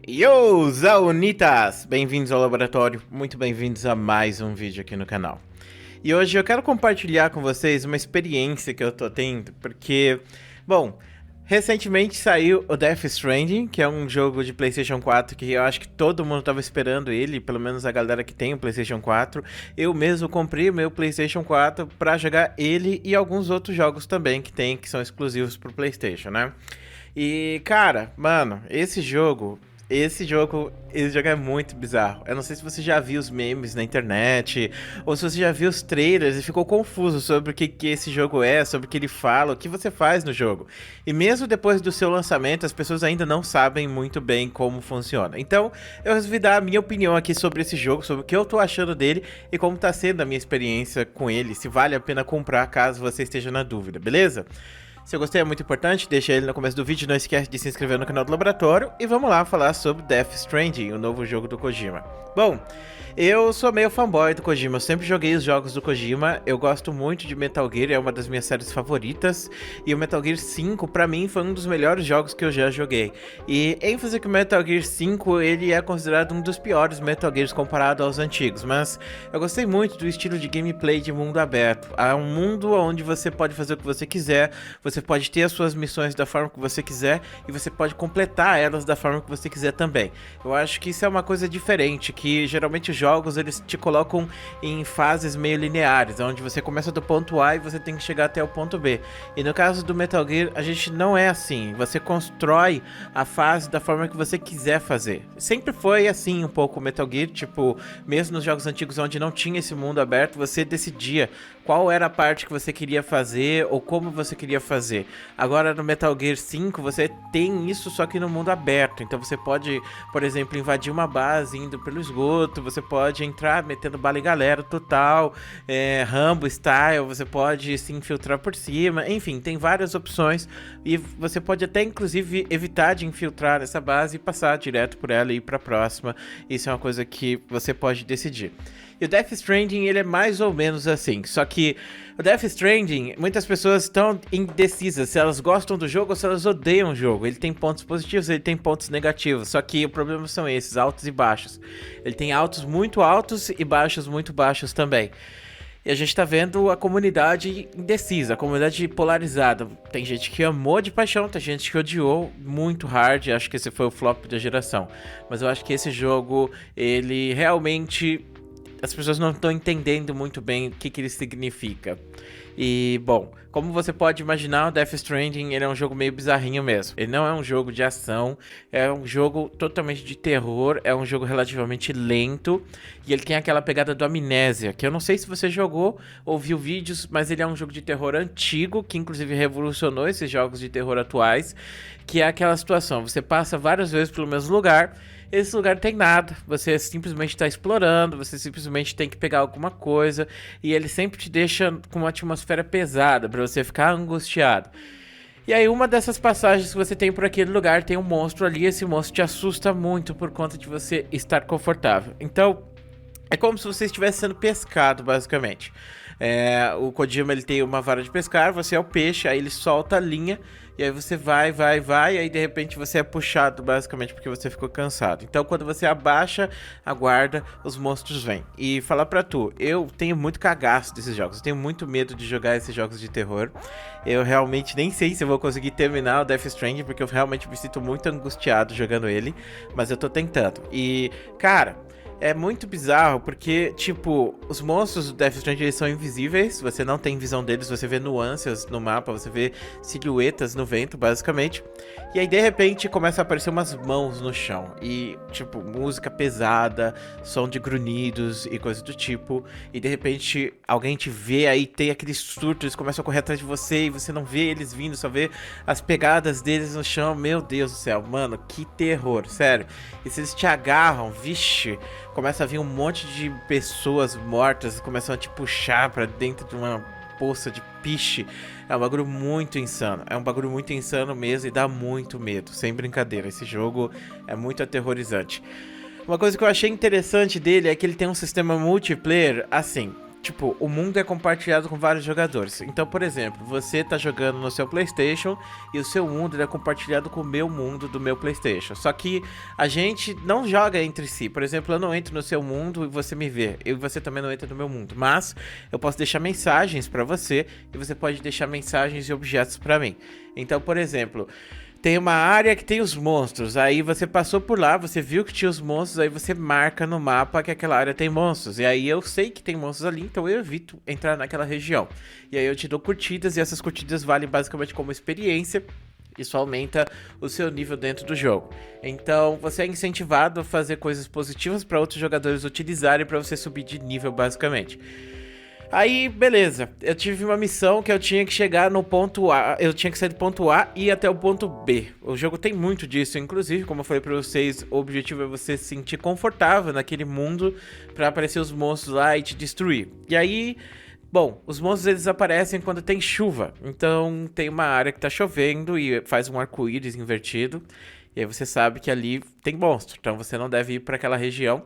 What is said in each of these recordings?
Yo, Zaunitas! Bem-vindos ao laboratório, muito bem-vindos a mais um vídeo aqui no canal. E hoje eu quero compartilhar com vocês uma experiência que eu tô tendo, porque, bom, recentemente saiu o Death Stranding, que é um jogo de PlayStation 4 que eu acho que todo mundo tava esperando ele, pelo menos a galera que tem o PlayStation 4. Eu mesmo comprei o meu PlayStation 4 pra jogar ele e alguns outros jogos também que tem, que são exclusivos pro PlayStation, né? E, cara, mano, esse jogo é muito bizarro. Eu não sei se você já viu os memes na internet, ou se você já viu os trailers e ficou confuso sobre o que esse jogo é, sobre o que ele fala, o que você faz no jogo. E mesmo depois do seu lançamento, as pessoas ainda não sabem muito bem como funciona. Então, eu resolvi dar a minha opinião aqui sobre esse jogo, sobre o que eu tô achando dele e como tá sendo a minha experiência com ele, se vale a pena comprar caso você esteja na dúvida, beleza? Se eu gostei é muito importante, deixa ele no começo do vídeo, não esquece de se inscrever no canal do Laboratório e vamos lá falar sobre Death Stranding, o novo jogo do Kojima. Bom, eu sou meio fanboy do Kojima, eu sempre joguei os jogos do Kojima, eu gosto muito de Metal Gear, é uma das minhas séries favoritas, e o Metal Gear 5 pra mim foi um dos melhores jogos que eu já joguei. E ênfase que o Metal Gear 5 ele é considerado um dos piores Metal Gears comparado aos antigos, mas eu gostei muito do estilo de gameplay de mundo aberto. Há um mundo onde você pode fazer o que você quiser, você pode ter as suas missões da forma que você quiser e você pode completar elas da forma que você quiser também. Eu acho que isso é uma coisa diferente, que geralmente os jogos eles te colocam em fases meio lineares, onde você começa do ponto A e você tem que chegar até o ponto B. E no caso do Metal Gear, a gente não é assim. Você constrói a fase da forma que você quiser fazer. Sempre foi assim um pouco o Metal Gear, tipo, mesmo nos jogos antigos onde não tinha esse mundo aberto, você decidia qual era a parte que você queria fazer ou como você queria fazer. Agora no Metal Gear 5 você tem isso só que no mundo aberto, então você pode, por exemplo, invadir uma base indo pelo esgoto, você pode entrar metendo bala em galera total, Rambo style, você pode se infiltrar por cima, enfim, tem várias opções e você pode até inclusive evitar de infiltrar essa base e passar direto por ela e ir pra próxima. Isso é uma coisa que você pode decidir. E o Death Stranding, ele é mais ou menos assim, só que o Death Stranding, muitas pessoas estão indecisas se elas gostam do jogo ou se elas odeiam o jogo. Ele tem pontos positivos, ele tem pontos negativos, só que o problema são esses, altos e baixos. Ele tem altos muito altos e baixos muito baixos também. E a gente tá vendo a comunidade indecisa, a comunidade polarizada. Tem gente que amou de paixão, tem gente que odiou muito hard, acho que esse foi o flop da geração. Mas eu acho que esse jogo, ele realmente... as pessoas não estão entendendo muito bem o que ele significa. E, bom, como você pode imaginar, o Death Stranding ele é um jogo meio bizarrinho mesmo. Ele não é um jogo de ação, é um jogo totalmente de terror, é um jogo relativamente lento, e ele tem aquela pegada do Amnésia, que eu não sei se você jogou ou viu vídeos, mas ele é um jogo de terror antigo, que inclusive revolucionou esses jogos de terror atuais, que é aquela situação, você passa várias vezes pelo mesmo lugar, esse lugar não tem nada, você simplesmente está explorando, você simplesmente tem que pegar alguma coisa e ele sempre te deixa com uma atmosfera pesada para você ficar angustiado. E aí uma dessas passagens que você tem por aquele lugar tem um monstro ali, esse monstro te assusta muito por conta de você estar confortável. Então é como se você estivesse sendo pescado, basicamente. O Kojima ele tem uma vara de pescar, você é o peixe, aí ele solta a linha, e aí você vai, e aí de repente você é puxado, basicamente, porque você ficou cansado. Então quando você abaixa a guarda, os monstros vêm. E falar pra tu, eu tenho muito cagaço desses jogos, eu tenho muito medo de jogar esses jogos de terror. Eu realmente nem sei se eu vou conseguir terminar o Death Stranding, porque eu realmente me sinto muito angustiado jogando ele, mas eu tô tentando. E, cara... é muito bizarro porque, tipo, os monstros do Death Stranding eles são invisíveis, você não tem visão deles, você vê nuances no mapa, você vê silhuetas no vento, basicamente. E aí, de repente, começa a aparecer umas mãos no chão e, tipo, música pesada, som de grunhidos e coisa do tipo. E, de repente, alguém te vê, aí tem aqueles surtos, eles começam a correr atrás de você e você não vê eles vindo, só vê as pegadas deles no chão. Meu Deus do céu, mano, que terror, sério. E se eles te agarram, vixe... começa a vir um monte de pessoas mortas, começam a te puxar pra dentro de uma poça de piche. É um bagulho muito insano, é um bagulho muito insano mesmo e dá muito medo, sem brincadeira, esse jogo é muito aterrorizante. Uma coisa que eu achei interessante dele é que ele tem um sistema multiplayer assim. tipo, o mundo é compartilhado com vários jogadores. Então, por exemplo, você tá jogando no seu PlayStation e o seu mundo ele é compartilhado com o meu mundo do meu PlayStation. Só que a gente não joga entre si. Por exemplo, eu não entro no seu mundo e você me vê. Eu e você também não entra no meu mundo. Mas eu posso deixar mensagens pra você e você pode deixar mensagens e objetos pra mim. Então, por exemplo, tem uma área que tem os monstros, aí você passou por lá, você viu que tinha os monstros, aí você marca no mapa que aquela área tem monstros. E aí eu sei que tem monstros ali, então eu evito entrar naquela região. E aí eu te dou curtidas, e essas curtidas valem basicamente como experiência. Isso aumenta o seu nível dentro do jogo. Então você é incentivado a fazer coisas positivas para outros jogadores utilizarem para você subir de nível basicamente. Aí, beleza, eu tive uma missão que eu tinha que chegar no ponto A, eu tinha que sair do ponto A e ir até o ponto B. O jogo tem muito disso, inclusive, como eu falei pra vocês, o objetivo é você se sentir confortável naquele mundo pra aparecer os monstros lá e te destruir. E aí, bom, os monstros eles aparecem quando tem chuva, então tem uma área que tá chovendo e faz um arco-íris invertido. E aí você sabe que ali tem monstro, então você não deve ir pra aquela região.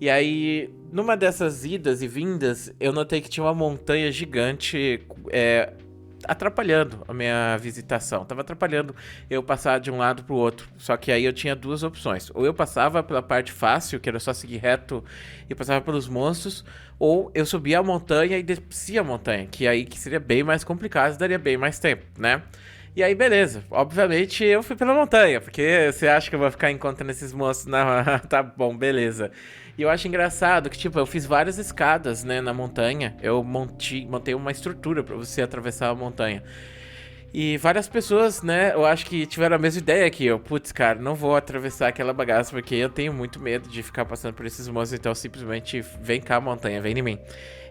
E aí, numa dessas idas e vindas, eu notei que tinha uma montanha gigante atrapalhando a minha visitação. Tava atrapalhando eu passar de um lado pro outro. Só que aí eu tinha duas opções. Ou eu passava pela parte fácil, que era só seguir reto e passava pelos monstros, ou eu subia a montanha e descia a montanha, que aí que seria bem mais complicado e daria bem mais tempo, né? E aí, beleza. Obviamente, eu fui pela montanha, porque você acha que eu vou ficar encontrando esses monstros na... Tá bom, beleza. E eu acho engraçado que, tipo, eu fiz várias escadas, né, na montanha. Eu montei uma estrutura pra você atravessar a montanha. E várias pessoas, né, eu acho que tiveram a mesma ideia que eu. Putz, cara, não vou atravessar aquela bagaça porque eu tenho muito medo de ficar passando por esses monstros. Então, simplesmente, vem cá, montanha, vem em mim.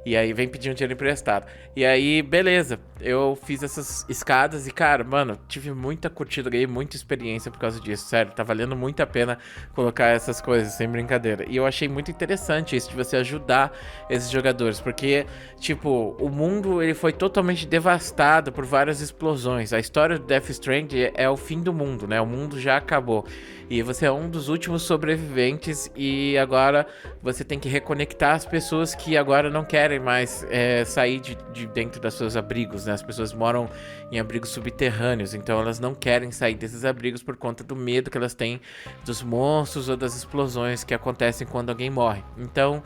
E aí, vem pedir um dinheiro emprestado. E aí, beleza, eu fiz essas escadas e, cara, mano, tive muita curtida, ganhei muita experiência por causa disso, sério. Tá valendo muito a pena colocar essas coisas, sem brincadeira. E eu achei muito interessante isso de você ajudar esses jogadores, porque, tipo, o mundo, ele foi totalmente devastado por várias explosões. A história do Death Stranding é o fim do mundo, né? O mundo já acabou. E você é um dos últimos sobreviventes e agora você tem que reconectar as pessoas que agora não querem mais sair de dentro dos seus abrigos, né? As pessoas moram em abrigos subterrâneos, então elas não querem sair desses abrigos por conta do medo que elas têm dos monstros ou das explosões que acontecem quando alguém morre. Então,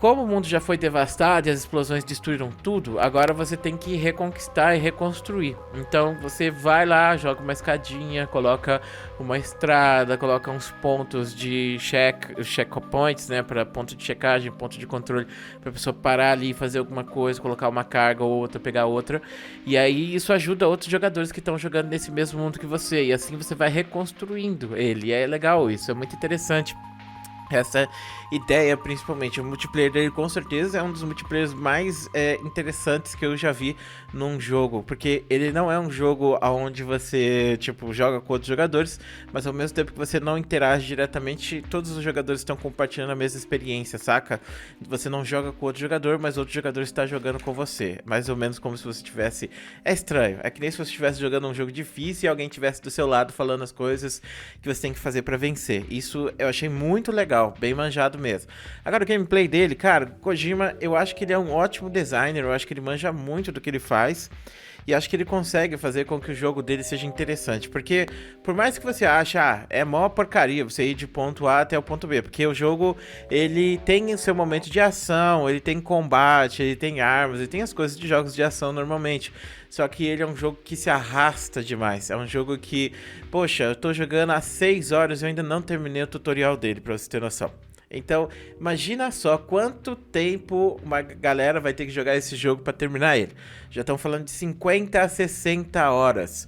como o mundo já foi devastado e as explosões destruíram tudo, agora você tem que reconquistar e reconstruir. Então você vai lá, joga uma escadinha, coloca uma estrada, coloca uns pontos de checkpoints, né, para ponto de checagem, ponto de controle, para a pessoa parar ali e fazer alguma coisa, colocar uma carga ou outra, pegar outra. E aí isso ajuda outros jogadores que estão jogando nesse mesmo mundo que você. E assim você vai reconstruindo ele. E é legal isso, é muito interessante. Essa ideia, principalmente, o multiplayer dele com certeza é um dos multiplayers mais interessantes que eu já vi num jogo, porque ele não é um jogo onde você, tipo, joga com outros jogadores, mas ao mesmo tempo que você não interage diretamente, todos os jogadores estão compartilhando a mesma experiência, saca? Você não joga com outro jogador, mas outro jogador está jogando com você, mais ou menos como se você tivesse... É estranho, é que nem se você estivesse jogando um jogo difícil e alguém estivesse do seu lado falando as coisas que você tem que fazer pra vencer. Isso eu achei muito legal. Bem manjado mesmo. Agora o gameplay dele, cara, Kojima, eu acho que ele é um ótimo designer, eu acho que ele manja muito do que ele faz. E acho que ele consegue fazer com que o jogo dele seja interessante. Porque, por mais que você ache, é mó porcaria você ir de ponto A até o ponto B. Porque o jogo, ele tem o seu momento de ação, ele tem combate, ele tem armas, ele tem as coisas de jogos de ação normalmente. Só que ele é um jogo que se arrasta demais. É um jogo que, poxa, eu tô jogando há 6 horas e eu ainda não terminei o tutorial dele, pra você ter noção. Então, imagina só quanto tempo uma galera vai ter que jogar esse jogo para terminar ele. Já estão falando de 50 a 60 horas.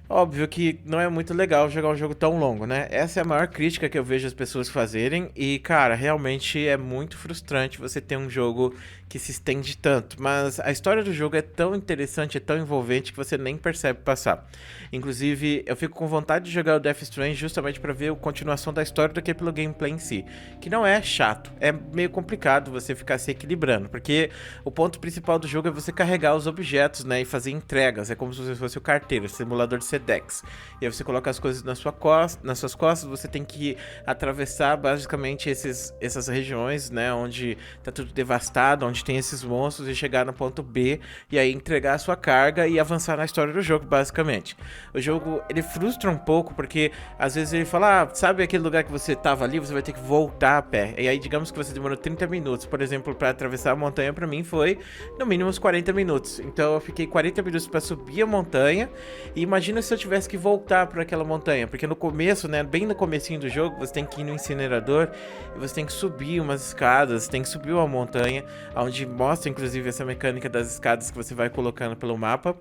Óbvio que não é muito legal jogar um jogo tão longo, né? Essa é a maior crítica que eu vejo as pessoas fazerem. E, cara, realmente é muito frustrante você ter um jogo que se estende tanto. Mas a história do jogo é tão interessante, é tão envolvente que você nem percebe passar. Inclusive, eu fico com vontade de jogar o Death Stranding justamente para ver a continuação da história do que pelo gameplay em si. Que não é chato, é meio complicado você ficar se equilibrando. Porque o ponto principal do jogo é você carregar os objetos, né? E fazer entregas. É como se você fosse o carteiro, simulador de Sedex. E aí você coloca as coisas nas suas costas, você tem que atravessar basicamente essas regiões, né? Onde tá tudo devastado, onde onde tem esses monstros e chegar no ponto B e aí entregar a sua carga e avançar na história do jogo, basicamente. O jogo, ele frustra um pouco porque às vezes ele fala, sabe aquele lugar que você tava ali, você vai ter que voltar a pé. E aí digamos que você demorou 30 minutos, por exemplo, para atravessar a montanha, para mim foi no mínimo uns 40 minutos. Então eu fiquei 40 minutos para subir a montanha e imagina se eu tivesse que voltar para aquela montanha, porque no começo, né, bem no comecinho do jogo, você tem que ir no incinerador e você tem que subir umas escadas, tem que subir uma montanha, onde mostra inclusive essa mecânica das escadas que você vai colocando pelo mapa.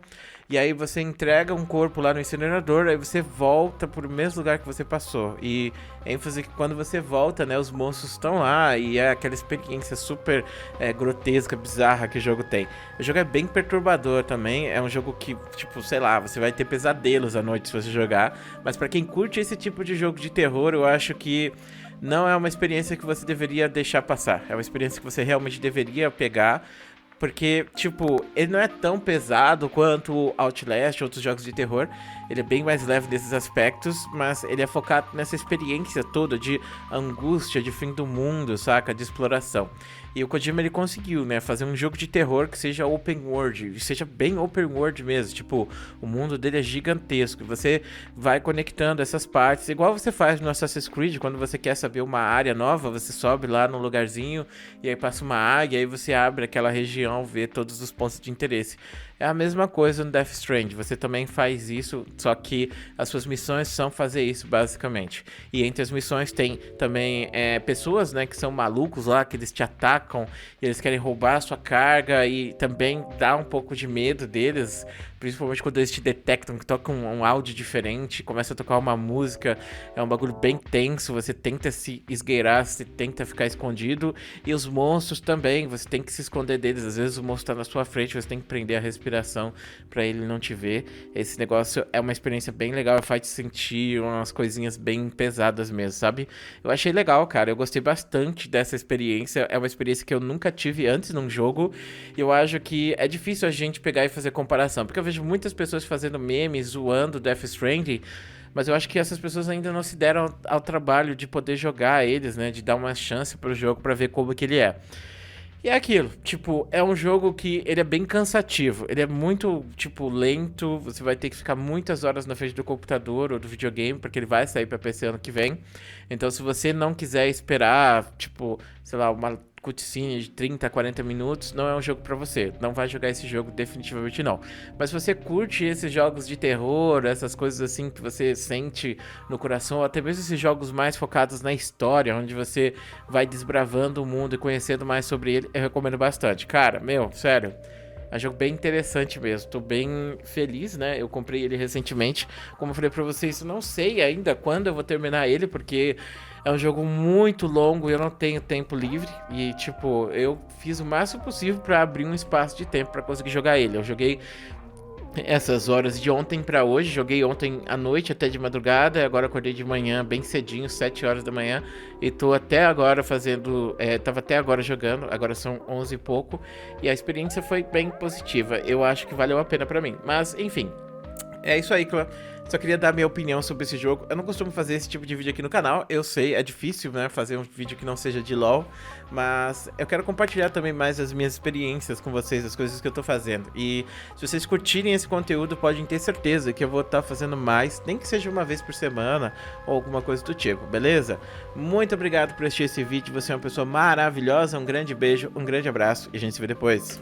E aí você entrega um corpo lá no incinerador, aí você volta pro mesmo lugar que você passou. E ênfase que quando você volta, né, os monstros estão lá e é aquela experiência super grotesca, bizarra que o jogo tem. O jogo é bem perturbador também, é um jogo que, tipo, sei lá, você vai ter pesadelos à noite se você jogar. Mas pra quem curte esse tipo de jogo de terror, eu acho que não é uma experiência que você deveria deixar passar. É uma experiência que você realmente deveria pegar. Porque, tipo, ele não é tão pesado quanto Outlast e outros jogos de terror. Ele é bem mais leve nesses aspectos, mas ele é focado nessa experiência toda de angústia, de fim do mundo, saca? De exploração. E o Kojima, ele conseguiu, né, fazer um jogo de terror que seja open world, e seja bem open world mesmo. Tipo, o mundo dele é gigantesco. Você vai conectando essas partes, igual você faz no Assassin's Creed, quando você quer saber uma área nova, você sobe lá num lugarzinho, e aí passa uma águia, e aí você abre aquela região, vê todos os pontos de interesse. É a mesma coisa no Death Stranding, você também faz isso, só que as suas missões são fazer isso, basicamente. E entre as missões tem também pessoas, né, que são malucos lá, que eles te atacam, e eles querem roubar a sua carga, e também dá um pouco de medo deles, principalmente quando eles te detectam, que tocam um áudio diferente, começa a tocar uma música, é um bagulho bem tenso, você tenta se esgueirar, você tenta ficar escondido, e os monstros também, você tem que se esconder deles, às vezes o monstro tá na sua frente, você tem que prender a respiração pra ele não te ver. Esse negócio é uma experiência bem legal, faz te sentir umas coisinhas bem pesadas mesmo, sabe? Eu achei legal, cara, eu gostei bastante dessa experiência, é uma experiência que eu nunca tive antes num jogo, e eu acho que é difícil a gente pegar e fazer comparação, porque eu vejo muitas pessoas fazendo memes, zoando Death Stranding, mas eu acho que essas pessoas ainda não se deram ao trabalho de poder jogar eles, né, de dar uma chance pro jogo pra ver como que ele é. E é aquilo, tipo, é um jogo que ele é bem cansativo, ele é muito, tipo, lento, você vai ter que ficar muitas horas na frente do computador ou do videogame, porque ele vai sair pra PC ano que vem. Então, se você não quiser esperar, tipo, sei lá, uma cutscene de 30, 40 minutos, não é um jogo pra você. Não vai jogar esse jogo, definitivamente não. Mas se você curte esses jogos de terror, essas coisas assim que você sente no coração, ou até mesmo esses jogos mais focados na história, onde você vai desbravando o mundo e conhecendo mais sobre ele, eu recomendo bastante. Cara, meu, sério, é um jogo bem interessante mesmo. Tô bem feliz, né? Eu comprei ele recentemente. Como eu falei pra vocês, eu não sei ainda quando eu vou terminar ele, porque é um jogo muito longo e eu não tenho tempo livre. E, tipo, eu fiz o máximo possível pra abrir um espaço de tempo pra conseguir jogar ele. Eu joguei essas horas de ontem pra hoje, joguei ontem à noite até de madrugada, agora acordei de manhã bem cedinho, 7 horas da manhã, e tô até agora fazendo, tava até agora jogando, agora são 11 e pouco, e a experiência foi bem positiva, eu acho que valeu a pena pra mim, mas enfim, é isso aí, clã. Só queria dar minha opinião sobre esse jogo. Eu não costumo fazer esse tipo de vídeo aqui no canal. Eu sei, é difícil, né, fazer um vídeo que não seja de LoL. Mas eu quero compartilhar também mais as minhas experiências com vocês, as coisas que eu tô fazendo. E se vocês curtirem esse conteúdo, podem ter certeza que eu vou estar fazendo mais, nem que seja uma vez por semana ou alguma coisa do tipo, beleza? Muito obrigado por assistir esse vídeo. Você é uma pessoa maravilhosa. Um grande beijo, um grande abraço e a gente se vê depois.